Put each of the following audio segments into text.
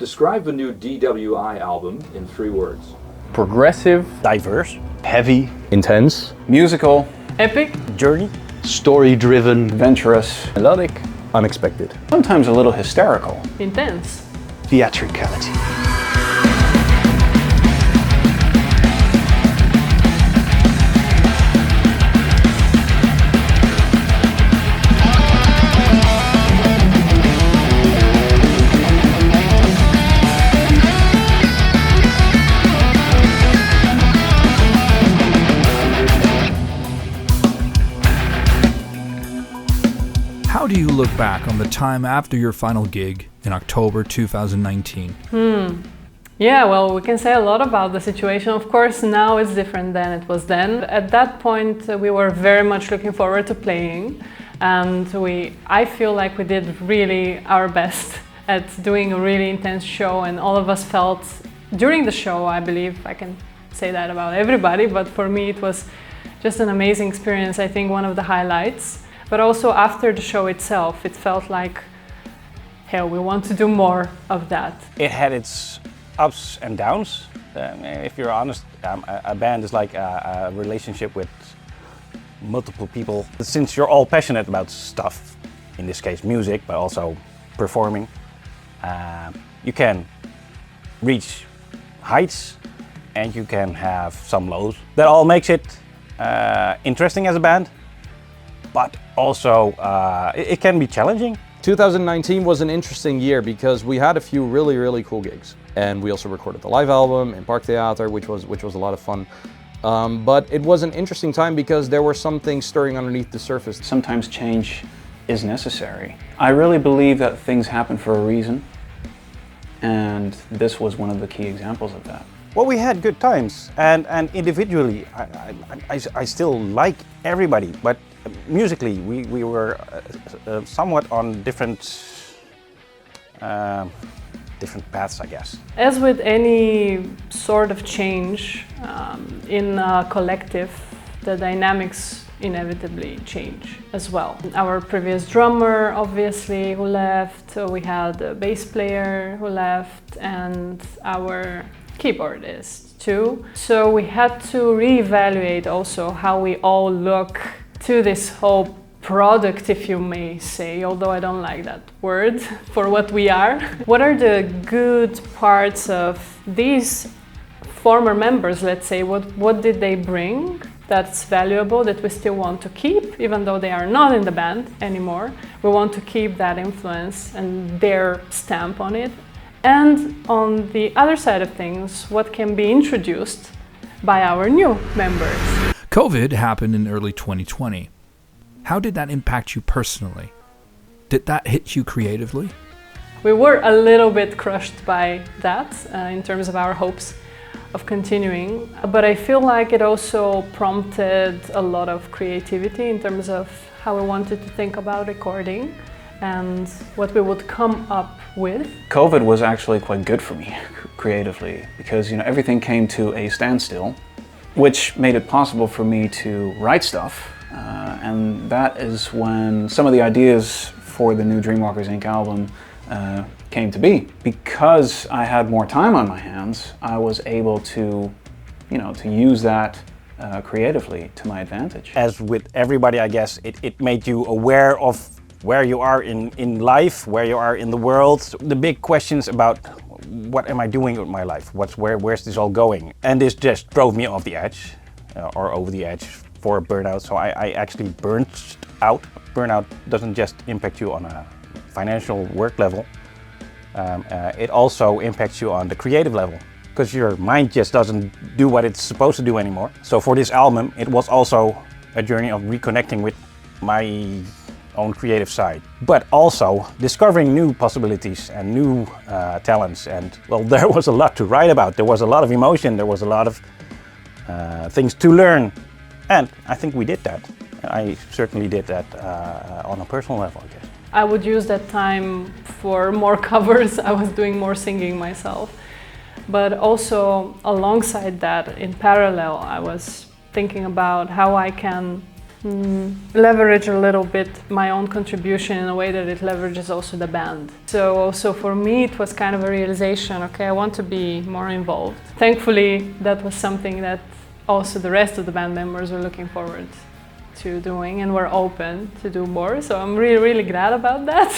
Describe the new DWI album in 3 words. Progressive, Diverse, heavy, intense, musical, Epic, journey, story-driven, adventurous, melodic, unexpected, sometimes a little hysterical. intense. theatricality. How do you look back on the time after your final gig in October 2019? Yeah, well, we can say a lot about the situation. Of course, now it's different than it was then. At that point, we were very much looking forward to playing, and I feel like we did really our best at doing a really intense show, and all of us felt during the show, I believe, I can say that about everybody, but for me it was just an amazing experience, I think one of the highlights. But also after the show itself, it felt like, hey, we want to do more of that. it had its ups and downs. If you're honest, a band is like a relationship with multiple people. Since you're all passionate about stuff, in this case music, but also performing, you can reach heights and you can have some lows. That all makes it interesting as a band, but also it can be challenging. 2019 was an interesting year because we had a few really cool gigs, and we also recorded the live album in Parktheater, which was a lot of fun. But it was an interesting time because there were some things stirring underneath the surface. Sometimes change is necessary. I really believe that things happen for a reason, and this was one of the key examples of that. Well, we had good times, and individually, I still like everybody, but musically, we were somewhat on different paths, I guess. As with any sort of change in a collective, the dynamics inevitably change as well. Our previous drummer, obviously, who left, we had a bass player who left, and our keyboardist too. So we had to reevaluate also how we all look to this whole product, if you may say, although I don't like that word, for what we are. What are the good parts of these former members, let's say? What did they bring that's valuable, that we still want to keep, even though they are not in the band anymore? We want to keep that influence and their stamp on it. And on the other side of things, what can be introduced by our new members? COVID happened in early 2020. How did that impact you personally? Did that hit you creatively? We were a little bit crushed by that in terms of our hopes of continuing, but I feel like it also prompted a lot of creativity in terms of how we wanted to think about recording and what we would come up with. COVID was actually quite good for me creatively because everything came to a standstill, which made it possible for me to write stuff. And that is when some of the ideas for the new Dreamwalkers Inc. album came to be. Because I had more time on my hands, I was able to use that creatively to my advantage. As with everybody, I guess, it made you aware of where you are in life, where you are in the world. The big questions about what am I doing with my life? Where's this all going? And this just drove me off the edge, or over the edge for a burnout. So I actually burnt out. Burnout doesn't just impact you on a financial work level. It also impacts you on the creative level, because your mind just doesn't do what it's supposed to do anymore. So for this album, it was also a journey of reconnecting with my own creative side, but also discovering new possibilities and new talents. And well, there was a lot to write about. There was a lot of emotion. There was a lot of things to learn. And I think we did that. I certainly did that on a personal level, I guess. I would use that time for more covers. I was doing more singing myself. But also alongside that, in parallel, I was thinking about how I can leverage a little bit my own contribution in a way that it leverages also the band. So also for me it was kind of a realization, okay, I want to be more involved. Thankfully that was something that also the rest of the band members were looking forward to doing and were open to do more, so I'm really glad about that.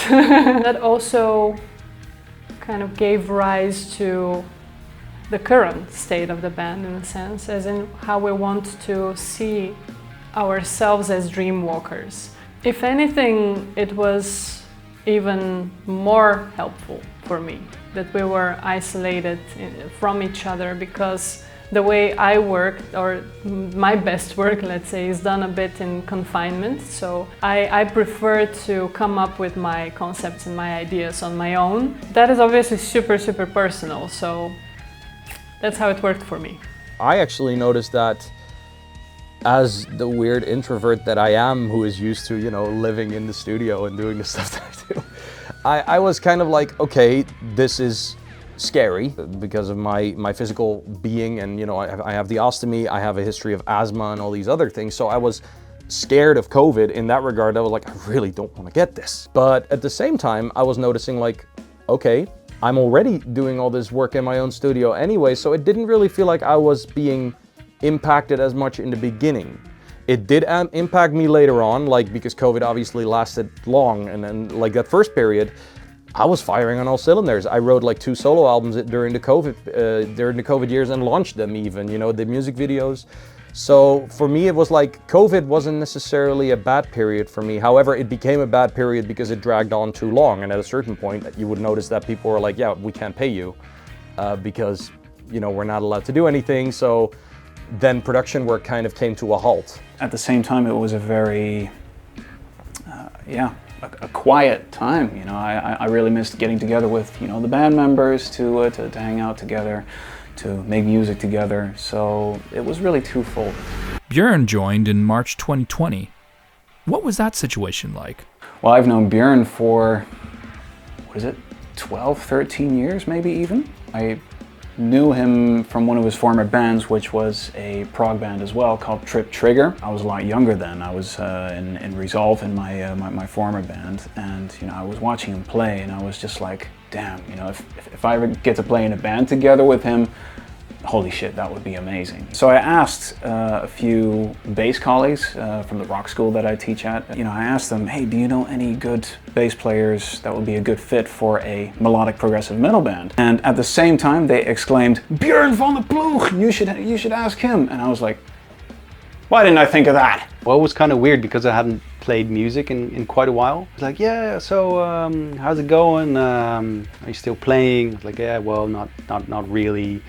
That also kind of gave rise to the current state of the band in a sense, as in how we want to see ourselves as Dreamwalkers. If anything, it was even more helpful for me that we were isolated from each other, because the way I work, or my best work, let's say, is done a bit in confinement. So I prefer to come up with my concepts and my ideas on my own. That is obviously super personal, so that's how it worked for me. I actually noticed that as the weird introvert that I am, who is used to, you know, living in the studio and doing the stuff that I do, I was kind of like, okay, this is scary because of my physical being, and you know, I have the ostomy, I have a history of asthma and all these other things, so I was scared of COVID in that regard. I was like, I really don't want to get this. But at the same time, I was noticing like, okay, I'm already doing all this work in my own studio anyway, so it didn't really feel like I was being impacted as much in the beginning. It did impact me later on, like because COVID obviously lasted long, and then like that first period, I was firing on all cylinders. I wrote like 2 solo albums during the COVID years and launched them even, you know, the music videos. So for me, it was like COVID wasn't necessarily a bad period for me. However, it became a bad period because it dragged on too long. And at a certain point, you would notice that people were like, yeah, we can't pay you because, you know, we're not allowed to do anything. So then production work kind of came to a halt. At the same time, it was a very, a quiet time. You know, I really missed getting together with, you know, the band members to hang out together, to make music together. So it was really twofold. Björn joined in March 2020. What was that situation like? Well, I've known Björn for, 12, 13 years, maybe even. I knew him from one of his former bands, which was a prog band as well, called Trip Trigger. I was a lot younger then. I was in Resolve in my former band, and you know, I was watching him play, and I was just like, damn, you know, if I ever get to play in a band together with him, holy shit, that would be amazing. So I asked a few bass colleagues from the rock school that I teach at. You know, I asked them, hey, do you know any good bass players that would be a good fit for a melodic progressive metal band? And at the same time, they exclaimed, Björn van der Ploeg, you should ask him. And I was like, why didn't I think of that? Well, it was kind of weird because I hadn't played music in quite a while. It's like, yeah, so how's it going? Are you still playing? It's like, yeah, well, not really.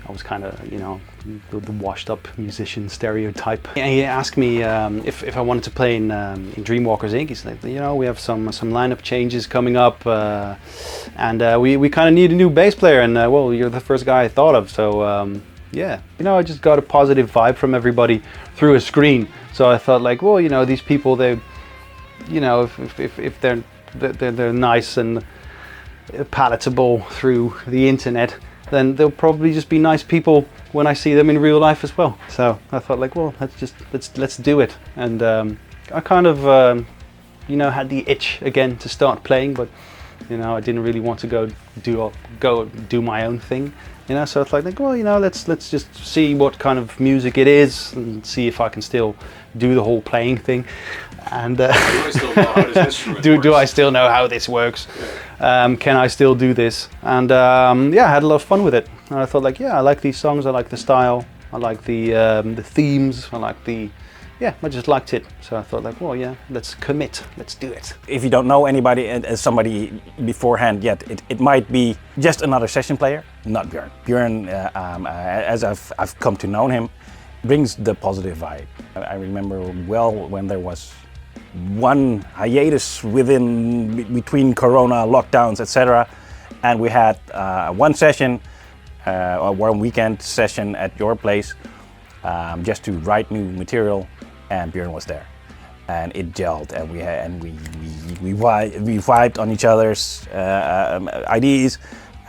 I was kind of, you know, the washed up musician stereotype. And he asked me if I wanted to play in Dreamwalkers Inc. He's like, you know, we have some lineup changes coming up, and we kind of need a new bass player. And well, you're the first guy I thought of, so yeah. You know, I just got a positive vibe from everybody through a screen. So I thought like, well, you know, these people, they, you know, if they're nice and palatable through the internet, then they'll probably just be nice people when I see them in real life as well. So I thought like, well, let's do it. And I kind of, you know, had the itch again to start playing, but you know, I didn't really want to go do my own thing. You know, so it's like, well, you know, let's just see what kind of music it is and see if I can still do the whole playing thing. And Do I still know how this instrument do I works? still know how this works? Can I still do this? And yeah, I had a lot of fun with it. And I thought like, yeah, I like these songs, I like the style, I like the themes, I like I just liked it. So I thought like, well, yeah, let's commit, let's do it. If you don't know anybody as somebody beforehand yet, it might be just another session player, not Björn. Björn, as I've come to know him, brings the positive vibe. I remember well when there was one hiatus between Corona lockdowns, etc., and we had one session, or one weekend session at your place, just to write new material, and Björn was there, and it gelled, and we vibed on each other's ideas,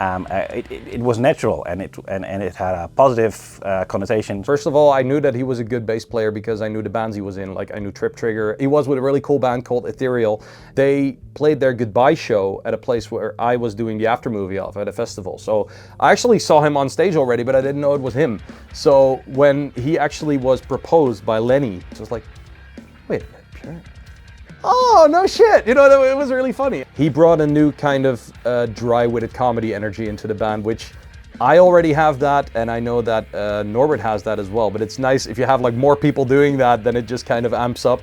it was natural, and it had a positive connotation. First of all, I knew that he was a good bass player because I knew the bands he was in. Like, I knew Trip Trigger. He was with a really cool band called Ethereal. They played their goodbye show at a place where I was doing the after movie of at a festival. So I actually saw him on stage already, but I didn't know it was him. So when he actually was proposed by Lenny, it was like, wait a minute, sure. Oh, no shit! You know, it was really funny. He brought a new kind of dry-witted comedy energy into the band, which I already have that, and I know that Norbert has that as well. But it's nice if you have like more people doing that, then it just kind of amps up,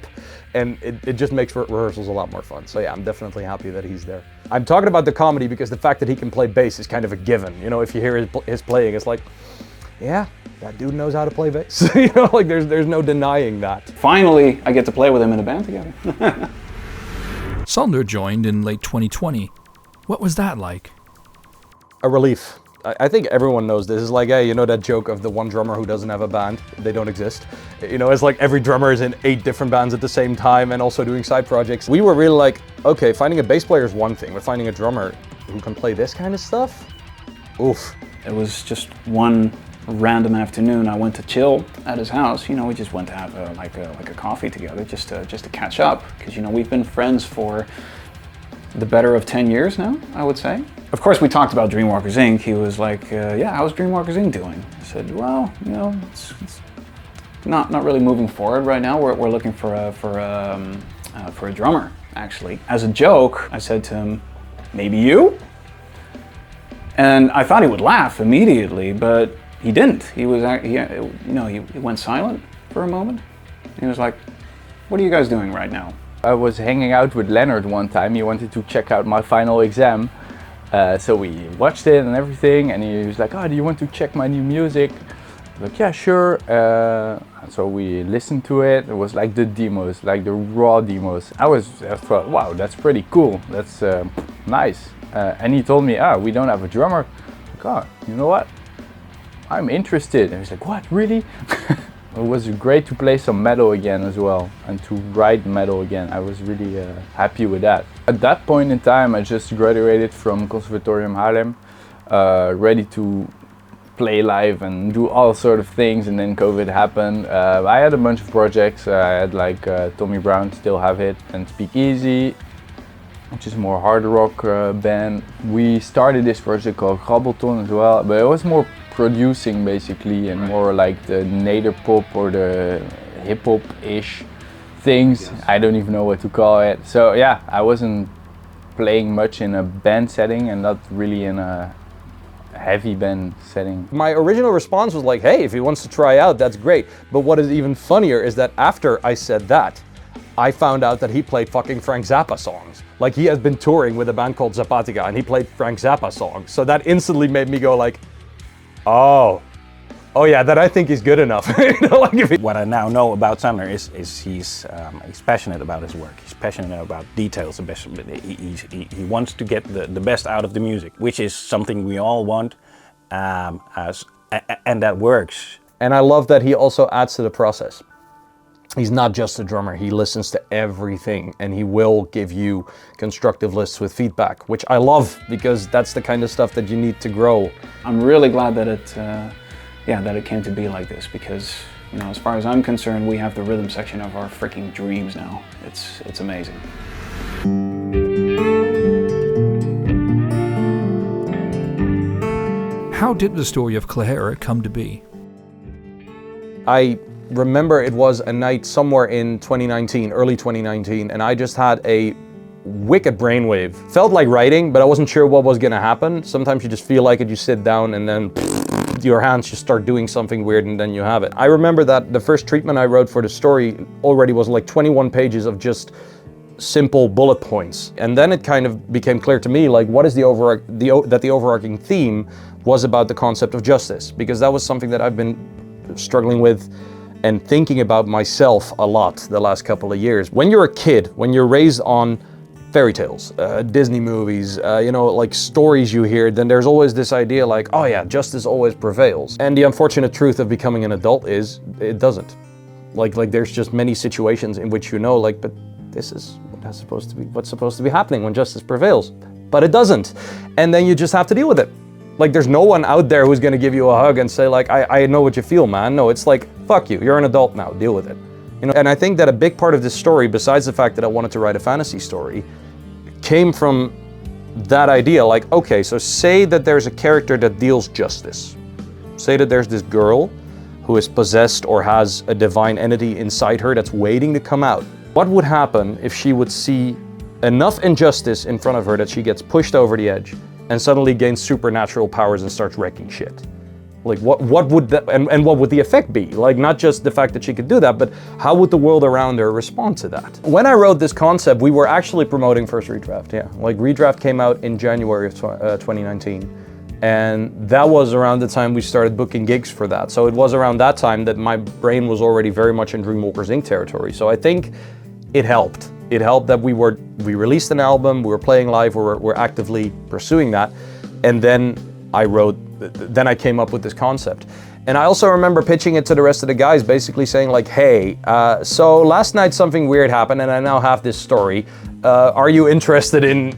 and it just makes rehearsals a lot more fun. So yeah, I'm definitely happy that he's there. I'm talking about the comedy because the fact that he can play bass is kind of a given. You know, if you hear his playing, it's like, yeah, that dude knows how to play bass. You know, like there's no denying that. Finally, I get to play with him in a band together. Sander joined in late 2020. What was that like? A relief. I think everyone knows this. It's like, hey, you know that joke of the one drummer who doesn't have a band? They don't exist. You know, it's like every drummer is in 8 different bands at the same time and also doing side projects. We were really like, okay, finding a bass player is one thing, but finding a drummer who can play this kind of stuff? Oof. It was just one random afternoon. I went to chill at his house. You know, we just went to have a coffee together, just to catch up, because you know we've been friends for the better of 10 years now, I would say. Of course, we talked about Dreamwalkers Inc. He was like, "Yeah, how's Dreamwalkers Inc. doing?" I said, "Well, you know, it's not really moving forward right now. We're looking for a drummer, actually." As a joke, I said to him, "Maybe you?" And I thought he would laugh immediately, but he didn't. He went silent for a moment. He was like, "What are you guys doing right now?" I was hanging out with Leonard one time. He wanted to check out my final exam. So we watched it and everything, and he was like, "Oh, do you want to check my new music?" I was like, "Yeah, sure." So we listened to it. It was like the demos, like the raw demos. I thought, wow, that's pretty cool. That's nice. And he told me, we don't have a drummer. Like, oh, you know what? I'm interested. And he's like, what, really? It was great to play some metal again as well, and to write metal again. I was really happy with that. At that point in time, I just graduated from Conservatorium Haarlem, ready to play live and do all sort of things, and then COVID happened. I had a bunch of projects. I had like Tommy Brown, Still Have It, and Speak Easy, which is more hard rock band. We started this project called Grabbelton as well, but it was more producing basically, and more like the nederpop or the hip-hop-ish things. Yes. I don't even know what to call it. So yeah, I wasn't playing much in a band setting and not really in a heavy band setting. My original response was like, hey, if he wants to try out, that's great. But what is even funnier is that after I said that, I found out that he played fucking Frank Zappa songs. Like, he has been touring with a band called Zapatica and he played Frank Zappa songs. So that instantly made me go like, oh yeah, that I think is good enough. You know, like what I now know about Sander is he's passionate about his work. He's passionate about details. He wants to get the best out of the music, which is something we all want, and that works. And I love that he also adds to the process. He's not just a drummer, he listens to everything, and he will give you constructive lists with feedback, which I love, because that's the kind of stuff that you need to grow. I'm really glad that it came to be like this, because, you know, as far as I'm concerned, we have the rhythm section of our freaking dreams now. It's amazing. How did the story of Klahera come to be? I remember it was a night somewhere in 2019, early 2019, and I just had a wicked brainwave. Felt like writing, but I wasn't sure what was gonna happen. Sometimes you just feel like it, you sit down and then your hands just start doing something weird and then you have it. I remember that the first treatment I wrote for the story already was like 21 pages of just simple bullet points. And then it kind of became clear to me, like, what is the overarching theme was about the concept of justice, because that was something that I've been struggling with and thinking about myself a lot the last couple of years. When you're a kid, when you're raised on fairy tales, Disney movies, you know, like stories you hear, then there's always this idea like, oh yeah, justice always prevails. And the unfortunate truth of becoming an adult is, it doesn't. Like there's just many situations in which you know, like, but this is what's supposed to be happening when justice prevails. But it doesn't. And then you just have to deal with it. Like there's no one out there who's gonna give you a hug and say like, I know what you feel, man. No, it's like, fuck you, you're an adult now, deal with it. You know, and I think that a big part of this story, besides the fact that I wanted to write a fantasy story, came from that idea. Like, okay, so say that there's a character that deals justice. Say that there's this girl who is possessed or has a divine entity inside her that's waiting to come out. What would happen if she would see enough injustice in front of her that she gets pushed over the edge and suddenly gains supernatural powers and starts wrecking shit? Like what would that, and what would the effect be? Like not just the fact that she could do that, but how would the world around her respond to that? When I wrote this concept, we were actually promoting First Redraft, yeah. Like Redraft came out in January of 2019. And that was around the time we started booking gigs for that. So it was around that time that my brain was already very much in Dreamwalkers Inc territory. So I think it helped. It helped that we released an album, we were playing live, we're actively pursuing that. And then I came up with this concept. And I also remember pitching it to the rest of the guys, basically saying like, hey, so last night something weird happened and I now have this story. Are you interested in,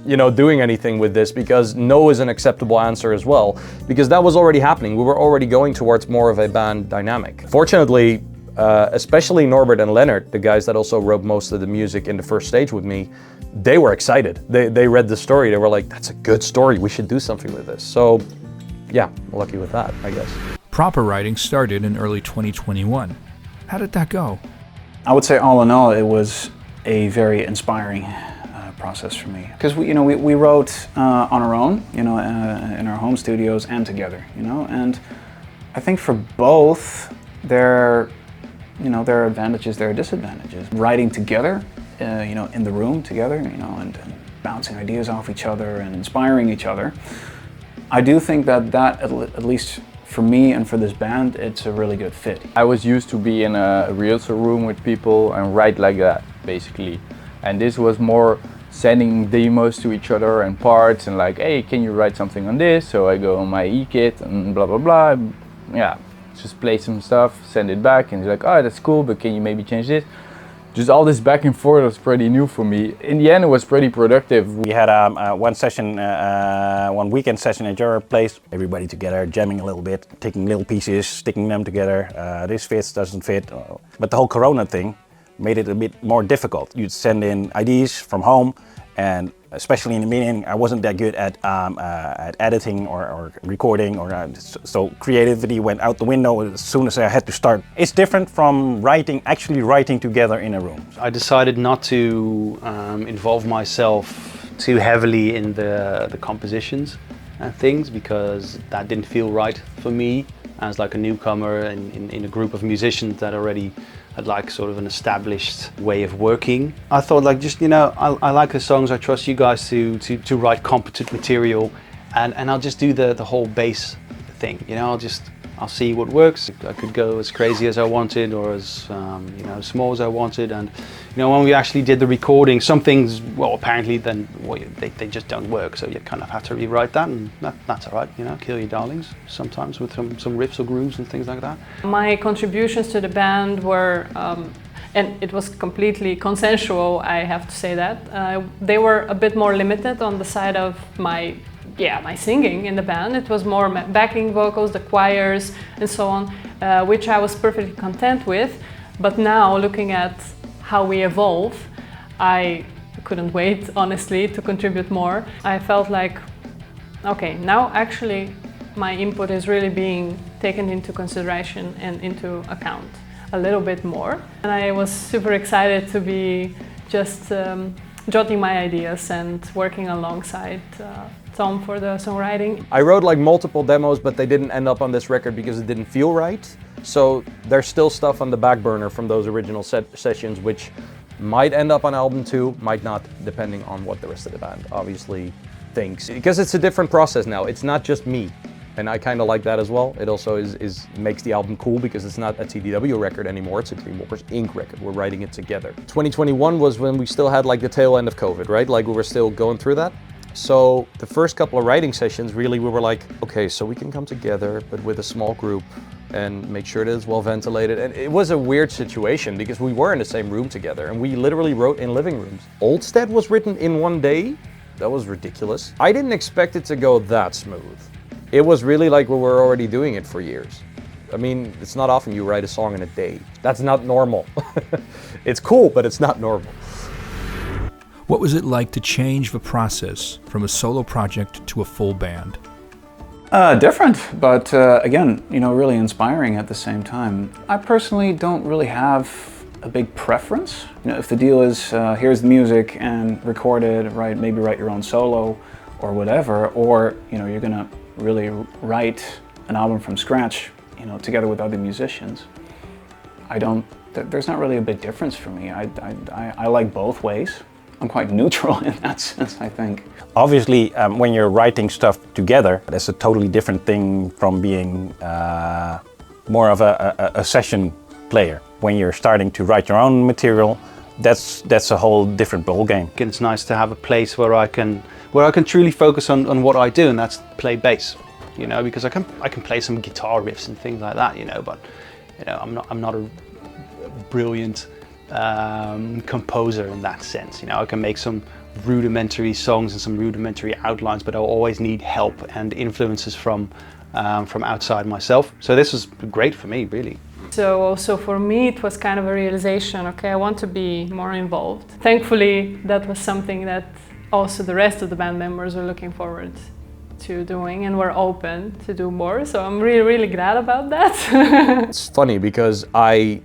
you know, doing anything with this? Because no is an acceptable answer as well, because that was already happening. We were already going towards more of a band dynamic. Fortunately, especially Norbert and Leonard, the guys that also wrote most of the music in the first stage with me, they were excited. They read the story, they were like, that's a good story, we should do something with this. So yeah, lucky with that, I guess. Proper writing started in early 2021. How did that go? I would say all in all, it was a very inspiring process for me, because we wrote on our own, in our home studios and together, and I think for both there are advantages, there are disadvantages. Writing together, in the room together, and bouncing ideas off each other and inspiring each other. I do think that at least for me and for this band, it's a really good fit. I was used to be in a rehearsal room with people and write like that, basically. And this was more sending demos to each other and parts and like, hey, can you write something on this? So I go on my e-kit and blah, blah, blah. Yeah, just play some stuff, send it back, and he's like, oh, that's cool, but can you maybe change this? Just all this back and forth was pretty new for me. In the end, it was pretty productive. We had one weekend session at your place. Everybody together, jamming a little bit, taking little pieces, sticking them together. This fits, doesn't fit. But the whole Corona thing made it a bit more difficult. You'd send in ideas from home, and especially in the beginning, I wasn't that good at editing or recording, so creativity went out the window as soon as I had to start. It's different from actually writing together in a room. I decided not to involve myself too heavily in the compositions and things, because that didn't feel right for me as like a newcomer in a group of musicians that already had like sort of an established way of working. I thought like, just, I like the songs, I trust you guys to write competent material, and I'll just do the whole bass thing, I'll see what works. I could go as crazy as I wanted, or as small as I wanted, and when we actually did the recording, some things, well, apparently then they just don't work, so you kind of have to rewrite that, and that's all right, kill your darlings sometimes with some riffs or grooves and things like that. My contributions to the band were, and it was completely consensual, I have to say that, they were a bit more limited on the side of my singing in the band. It was more backing vocals, the choirs, and so on, which I was perfectly content with. But now, looking at how we evolve, I couldn't wait, honestly, to contribute more. I felt like, okay, now actually my input is really being taken into consideration and into account a little bit more. And I was super excited to be just jotting my ideas and working alongside Tom for the songwriting. I wrote like multiple demos, but they didn't end up on this record because it didn't feel right. So there's still stuff on the back burner from those original sessions, which might end up on album 2, might not, depending on what the rest of the band obviously thinks. Because it's a different process now, it's not just me. And I kind of like that as well. It also makes the album cool, because it's not a TDW record anymore, it's a Dreamwalkers Inc record. We're writing it together. 2021 was when we still had like the tail end of COVID, right? Like we were still going through that. So the first couple of writing sessions, really we were like, okay, so we can come together, but with a small group and make sure that it's well ventilated. And it was a weird situation because we were in the same room together and we literally wrote in living rooms. Oldstead was written in one day, That was ridiculous. I didn't expect it to go that smooth. It was really like we were already doing it for years. I mean, it's not often you write a song in a day. That's not normal. It's cool, but it's not normal. What was it like to change the process from a solo project to a full band? Different, but again, you know, really inspiring at the same time. I personally don't really have a big preference. You know, if the deal is here's the music and record it, maybe write your own solo or whatever, or you know, you're gonna really write an album from scratch, you know, together with other musicians. There's not really a big difference for me. I like both ways. I'm quite neutral in that sense, I think. Obviously, when you're writing stuff together, that's a totally different thing from being more of a session player. When you're starting to write your own material, that's a whole different ballgame. It's nice to have a place where I can truly focus on what I do, and that's play bass. You know, because I can play some guitar riffs and things like that. You know, but you know, I'm not a brilliant composer in that sense. You know, I can make some rudimentary songs and some rudimentary outlines, but I'll always need help and influences from outside myself. So this was great for me, really. So also for me it was kind of a realization, okay, I want to be more involved. Thankfully that was something that also the rest of the band members were looking forward to doing and were open to do more, so I'm really, really glad about that. It's funny because I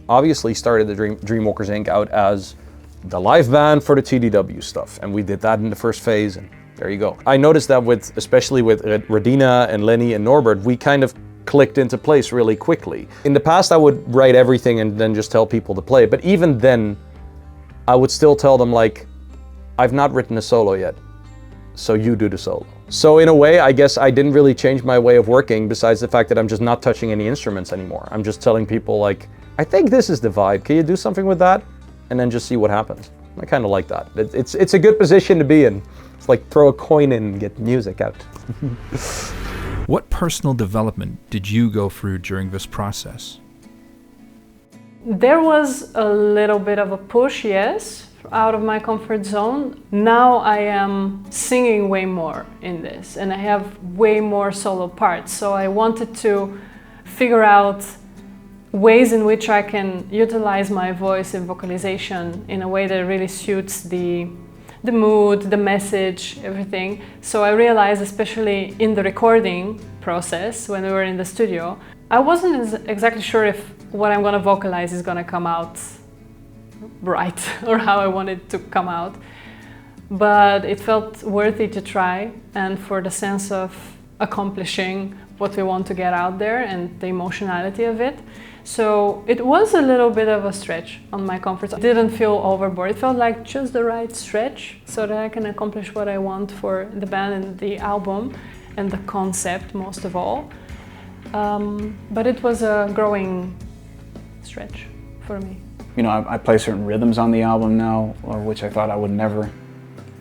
obviously started the Dreamwalkers Inc. out as the live band for the TDW stuff, and we did that in the first phase, and there you go. I noticed that especially with Radina and Lenny and Norbert, we kind of clicked into place really quickly. In the past I would write everything and then just tell people to play, but even then I would still tell them like, I've not written a solo yet, so you do the solo. So in a way, I guess I didn't really change my way of working, besides the fact that I'm just not touching any instruments anymore. I'm just telling people like, I think this is the vibe, can you do something with that? And then just see what happens. I kind of like that. It's a good position to be in. It's like throw a coin in and get music out. What personal development did you go through during this process? There was a little bit of a push, yes, out of my comfort zone. Now I am singing way more in this, and I have way more solo parts. So I wanted to figure out ways in which I can utilize my voice and vocalization in a way that really suits the mood, the message, everything. So I realized, especially in the recording process, when we were in the studio, I wasn't exactly sure if what I'm gonna vocalize is gonna come out right or how I want it to come out. But it felt worthy to try, and for the sense of accomplishing what we want to get out there and the emotionality of it. So it was a little bit of a stretch on my comfort zone. It didn't feel overboard. It felt like just the right stretch so that I can accomplish what I want for the band and the album and the concept most of all. But it was a growing stretch for me. You know, I play certain rhythms on the album now, which I thought I would never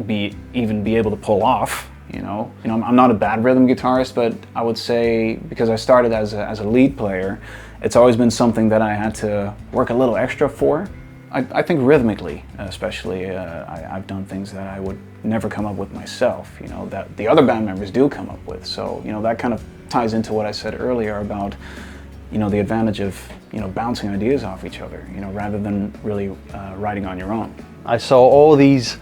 even be able to pull off. You know, I'm not a bad rhythm guitarist, but I would say because I started as a lead player, it's always been something that I had to work a little extra for. I think rhythmically, especially, I've done things that I would never come up with myself, you know, that the other band members do come up with. So, you know, that kind of ties into what I said earlier about, you know, the advantage of, you know, bouncing ideas off each other, you know, rather than really writing on your own. I saw all these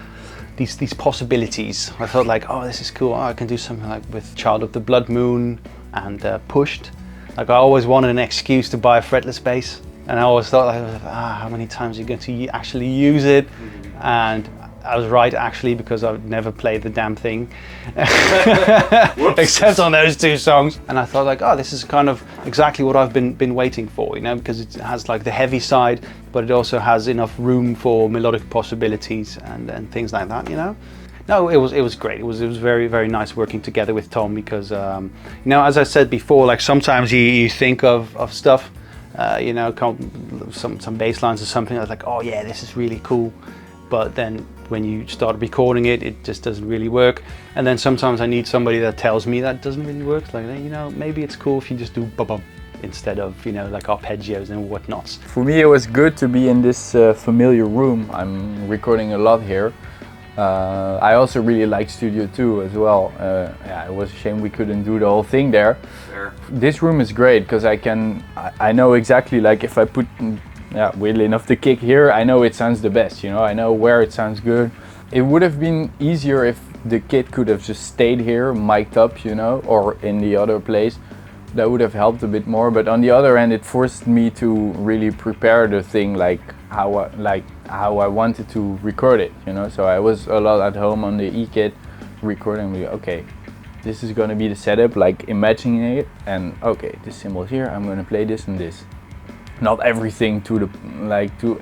possibilities. I thought like, oh, this is cool. Oh, I can do something like with Child of the Blood Moon and Pushed. Like I always wanted an excuse to buy a fretless bass, and I always thought like, how many times are you going to actually use it? And I was right actually, because I've never played the damn thing except on those two songs. And I thought like, oh, this is kind of exactly what I've been waiting for, you know, because it has like the heavy side, but it also has enough room for melodic possibilities and things like that, you know. No, it was great. It was very, very nice working together with Tom, because you know, as I said before, like sometimes you think of stuff, you know, some bass lines or something. I was like, oh yeah, this is really cool, but then when you start recording it, it just doesn't really work. And then sometimes I need somebody that tells me that doesn't really work. It's like, you know, maybe it's cool if you just do ba-bum instead of, you know, like arpeggios and whatnots. For me, it was good to be in this familiar room. I'm recording a lot here. I also really like Studio 2 as well. Yeah, it was a shame we couldn't do the whole thing there. Fair. This room is great because I know exactly, like if I put, weirdly enough, the kick here, I know it sounds the best, you know, I know where it sounds good. It would have been easier if the kit could have just stayed here, mic'd up, you know, or in the other place. That would have helped a bit more, but on the other hand, it forced me to really prepare the thing like how I wanted to record it, you know. So I was a lot at home on the e-kit recording. Okay, this is gonna be the setup, like imagining it, and okay, this cymbal here, I'm gonna play this and this. Not everything to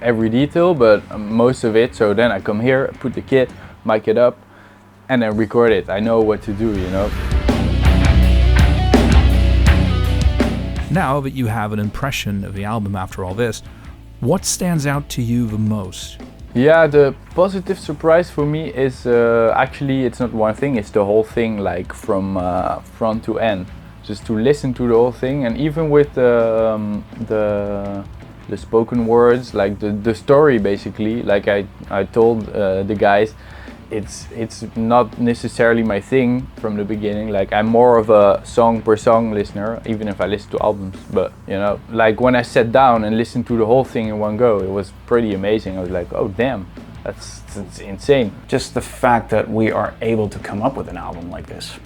every detail, but most of it. So then I come here, put the kit, mic it up, and then record it. I know what to do, you know. Now that you have an impression of the album after all this, what stands out to you the most? Yeah, the positive surprise for me is actually it's not one thing, it's the whole thing, like from front to end. Just to listen to the whole thing, and even with the spoken words, like the story basically, like I told the guys, it's not necessarily my thing from the beginning. Like I'm more of a song per song listener, even if I listen to albums. But you know, like when I sat down and listened to the whole thing in one go, it was pretty amazing. I was like, oh damn, that's insane. Just the fact that we are able to come up with an album like this,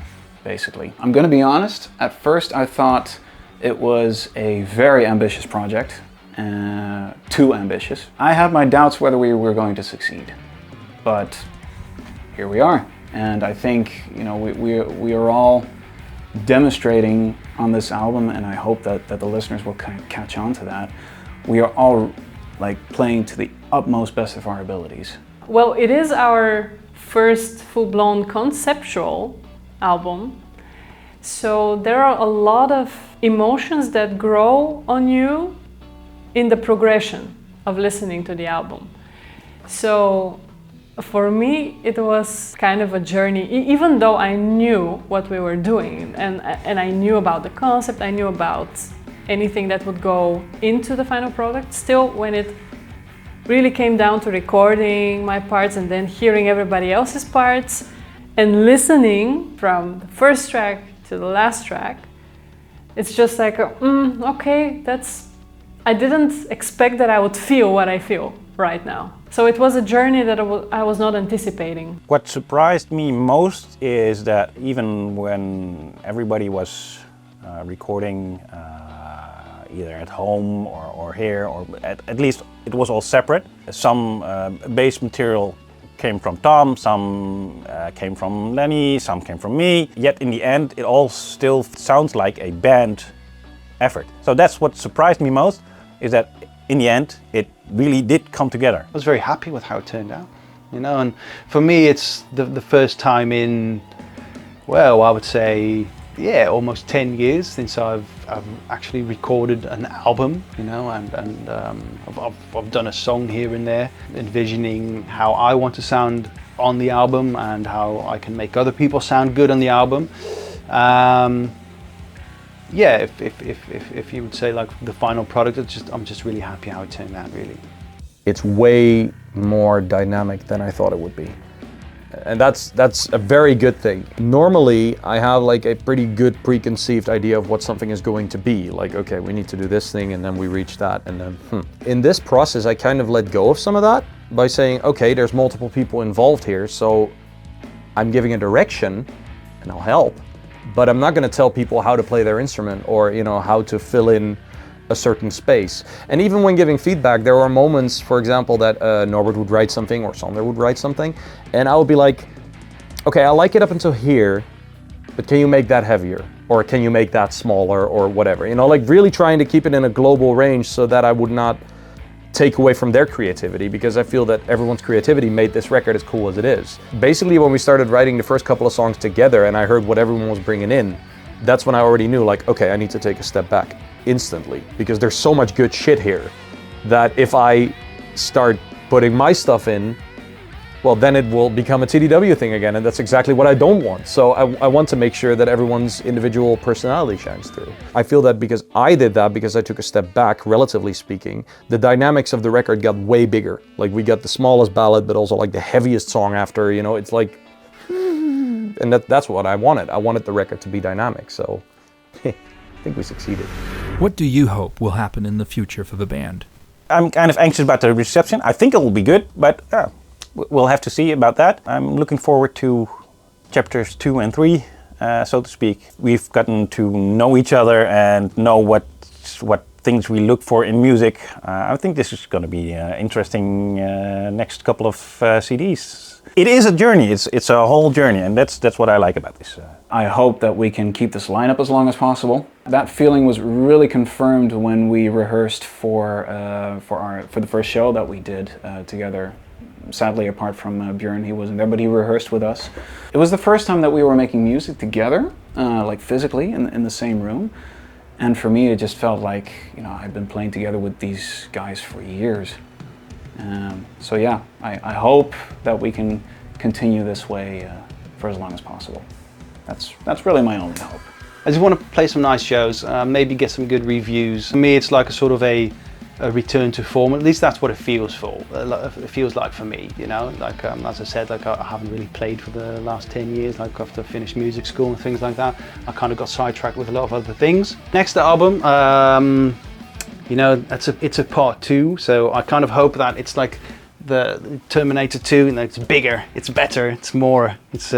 basically. I'm gonna be honest, at first I thought it was a very ambitious project, too ambitious. I had my doubts whether we were going to succeed, but here we are. And I think, you know, we are all demonstrating on this album, and I hope that the listeners will kind of catch on to that. We are all like playing to the utmost best of our abilities. Well, it is our first full-blown conceptual album. So there are a lot of emotions that grow on you in the progression of listening to the album. So for me, it was kind of a journey, even though I knew what we were doing and I knew about the concept, I knew about anything that would go into the final product. Still, when it really came down to recording my parts and then hearing everybody else's parts and listening from the first track to the last track, it's just like, okay, I didn't expect that I would feel what I feel right now. So it was a journey that I was not anticipating. What surprised me most is that even when everybody was recording either at home or here, or at least it was all separate. Some bass material came from Tom, some came from Lenny, some came from me. Yet in the end, it all still sounds like a band effort. So that's what surprised me most, is that in the end, it really did come together. I was very happy with how it turned out, you know, and for me it's the first time in, well, I would say, yeah, almost 10 years since I've actually recorded an album, you know, and I've done a song here and there, envisioning how I want to sound on the album and how I can make other people sound good on the album. Yeah, if you would say like the final product, I'm just really happy how it turned out, really. It's way more dynamic than I thought it would be. And that's a very good thing. Normally, I have like a pretty good preconceived idea of what something is going to be. Like, okay, we need to do this thing, and then we reach that, and then, In this process, I kind of let go of some of that by saying, okay, there's multiple people involved here, so I'm giving a direction, and I'll help. But I'm not going to tell people how to play their instrument or, you know, how to fill in a certain space. And even when giving feedback, there were moments, for example, that Norbert would write something or Sander would write something, and I would be like, okay, I like it up until here, but can you make that heavier? Or can you make that smaller or whatever? You know, like really trying to keep it in a global range so that I would not take away from their creativity, because I feel that everyone's creativity made this record as cool as it is. Basically, when we started writing the first couple of songs together and I heard what everyone was bringing in, that's when I already knew, like, okay, I need to take a step back instantly, because there's so much good shit here that if I start putting my stuff in, well, then it will become a TDW thing again, and that's exactly what I don't want. So I want to make sure that everyone's individual personality shines through. I feel that because I did that, because I took a step back, relatively speaking, the dynamics of the record got way bigger. Like, we got the smallest ballad, but also like the heaviest song after, you know, it's like, and that's what I wanted. I wanted the record to be dynamic, so I think we succeeded. What do you hope will happen in the future for the band? I'm kind of anxious about the reception. I think it will be good, but we'll have to see about that. I'm looking forward to chapters 2 and 3, so to speak. We've gotten to know each other and know what things we look for in music. I think this is going to be interesting next couple of CDs. It is a journey. It's a whole journey, and that's what I like about this. I hope that we can keep this lineup as long as possible. That feeling was really confirmed when we rehearsed for the first show that we did together. Sadly, apart from Björn, he wasn't there, but he rehearsed with us. It was the first time that we were making music together, like physically in the same room. And for me, it just felt like, you know, I've been playing together with these guys for years. So yeah, I hope that we can continue this way for as long as possible. That's really my only hope. I just want to play some nice shows, maybe get some good reviews. For me, it's like a sort of a return to form. At least that's what it feels like for me, you know. Like as I said, like I haven't really played for the last 10 years. Like after I finished music school and things like that, I kind of got sidetracked with a lot of other things. Next album, you know, it's a part 2, so I kind of hope that it's like the Terminator 2, and it's bigger, it's better, it's more, it's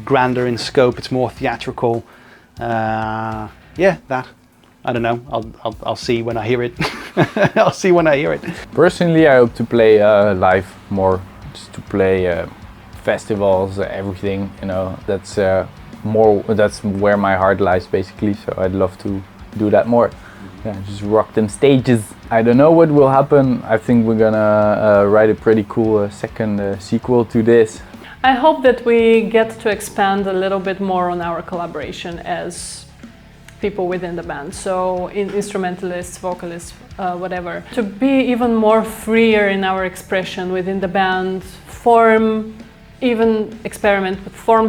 grander in scope, it's more theatrical. Yeah, that. I don't know. I'll see when I hear it. I'll see when I hear it. Personally, I hope to play live more, just to play festivals, everything. You know, that's where my heart lies, basically. So I'd love to do that more. Yeah, just rock them stages. I don't know what will happen. I think we're gonna write a pretty cool second sequel to this. I hope that we get to expand a little bit more on our collaboration as people within the band, so instrumentalists, vocalists, whatever. To be even more freer in our expression within the band, form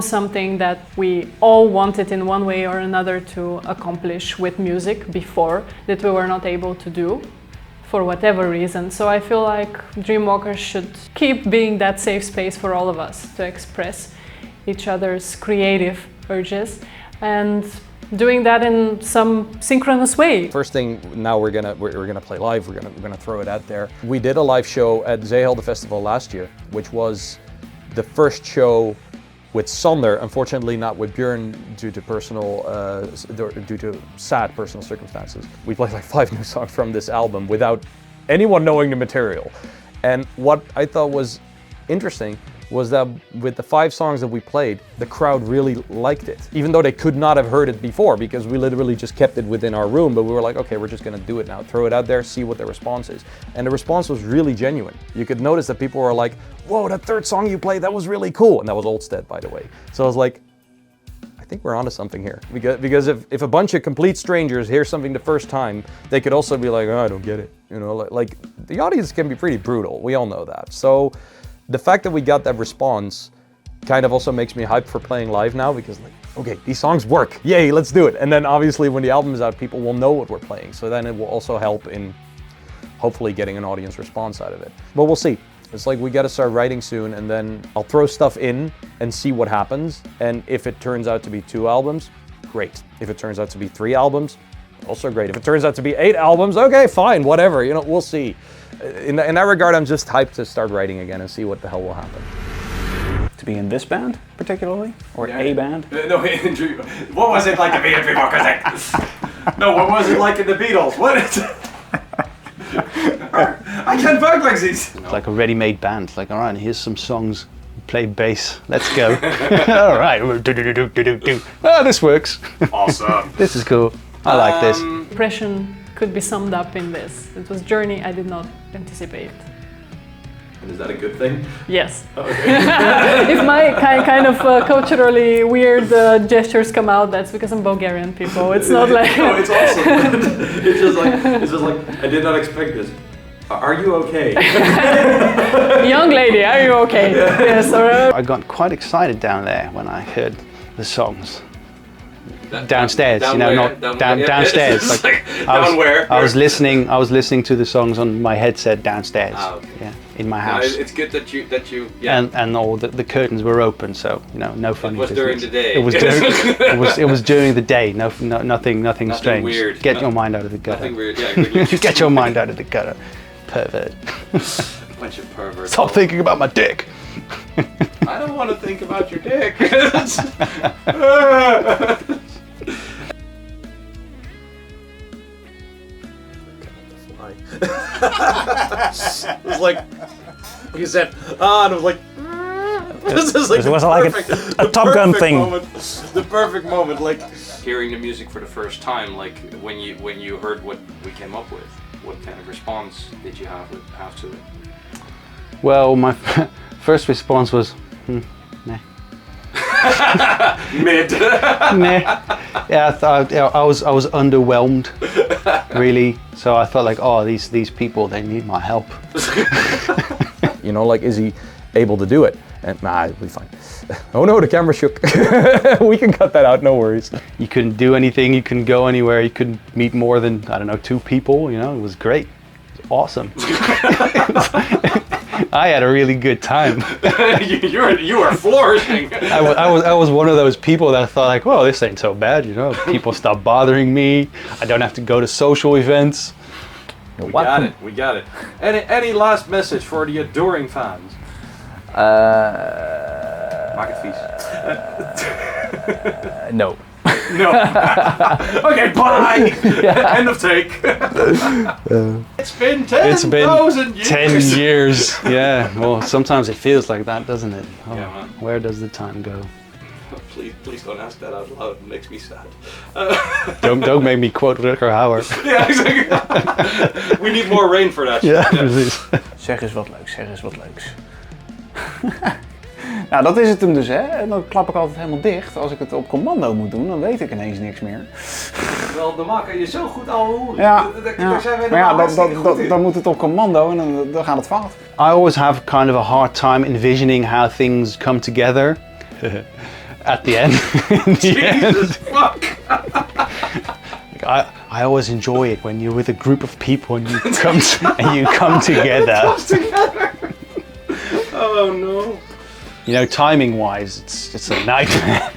something that we all wanted in one way or another to accomplish with music before, that we were not able to do for whatever reason. So I feel like Dreamwalkers should keep being that safe space for all of us to express each other's creative urges, and doing that in some synchronous way. First thing, now we're gonna play live. We're gonna throw it out there. We did a live show at Zeehelden Festival last year, which was the first show with Sander. Unfortunately, not with Björn due to sad personal circumstances. We played like 5 new songs from this album without anyone knowing the material. And what I thought was interesting was that with the 5 songs that we played, the crowd really liked it. Even though they could not have heard it before, because we literally just kept it within our room, but we were like, okay, we're just gonna do it now, throw it out there, see what the response is. And the response was really genuine. You could notice that people were like, whoa, that 3rd song you played, that was really cool. And that was Oldstead, by the way. So I was like, I think we're onto something here. Because if a bunch of complete strangers hear something the first time, they could also be like, oh, I don't get it. You know, like the audience can be pretty brutal. We all know that. So the fact that we got that response kind of also makes me hyped for playing live now, because like, okay, these songs work, yay, let's do it. And then obviously when the album is out, people will know what we're playing. So then it will also help in hopefully getting an audience response out of it. But we'll see. It's like we gotta start writing soon, and then I'll throw stuff in and see what happens. And if it turns out to be 2 albums, great. If it turns out to be 3 albums, also great. If it turns out to be 8 albums, okay, fine, whatever, you know, we'll see. In that regard, I'm just hyped to start writing again and see what the hell will happen. To be in this band, particularly? Or a band? No, what was it like to be in Dreamwalkers Inc? No, what was it like in the Beatles? What is it? I can't work like this. It's like a ready-made band. Like, all right, here's some songs. Play bass. Let's go. All right. Oh, this works. Awesome. This is cool. I like this. Impression could be summed up in this. It was a journey I did not anticipate. And is that a good thing? Yes. Okay. If my kind of culturally weird gestures come out, that's because I'm Bulgarian, people. It's not like... No, it's awesome. It's just like I did not expect this. Are you okay? Young lady, are you okay? Yes, I got quite excited down there when I heard the songs. Downstairs, down you know, where? not Down where? downstairs. It's Like, like, down where? I was listening to the songs on my headset downstairs. Ah, okay. Yeah, in my No, house. it's good that you yeah. And all the curtains were open, so you know, no funny It was business. during the day. It was during it was during the day. Nothing strange. Weird. Get your mind out of the gutter. Nothing weird. Yeah, Get your mind out of the gutter, pervert. bunch of perverts. Stop thinking about my dick. I don't want to think about your dick. It was like he said, and I was like, this is like It was like a Top Gun thing. The perfect moment, like hearing the music for the first time, like when you heard what we came up with. What kind of response did you have to it? Well, my first response was, nah. Mid. Nah. Yeah, I was underwhelmed, really. So I felt like, oh, these people, they need my help. You know, like, is he able to do it? And nah, it'll be fine. Oh no, the camera shook. We can cut that out, no worries. You couldn't do anything, you couldn't go anywhere, you couldn't meet more than, I don't know, 2 people, you know, it was great. It was awesome. I had a really good time. you are flourishing. I was one of those people that thought like, well, this ain't so bad, you know, people stop bothering me, I don't have to go to social events. We got it. Any last message for the adoring fans? No. No. Okay, bye. End of take. It's been 10,000 years. 10 years. Yeah. Well, sometimes it feels like that, doesn't it? Oh, Yeah, man. where does the time go? Please don't ask that out loud. It makes me sad. Don't make me quote Rutger Hauer. Yeah, exactly. We need more rain for that. Ja, precies. Zeg eens wat leuks, zeg eens wat leuks. Nou, dat is het hem dus, hè. En dan klap ik altijd helemaal dicht. Als ik het op commando moet doen, dan weet ik ineens niks meer. Wel, dan maken je zo goed ouwe hoeren. Ja, Daar zijn wij maar ja, hartstikke goed in. dan moet het op commando en dan gaat het fout. I always have kind of a hard time envisioning how things come together at the end. In the Jesus end. fuck. I always enjoy it when you're with a group of people and you come together. Oh no. You know, timing wise, it's a nightmare.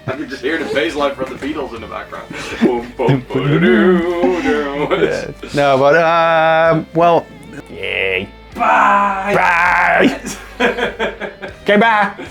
I can just hear the bass line from the Beatles in the background. Boom, boom, boom, No, but well, Yay. Bye. Bye. Okay, bye.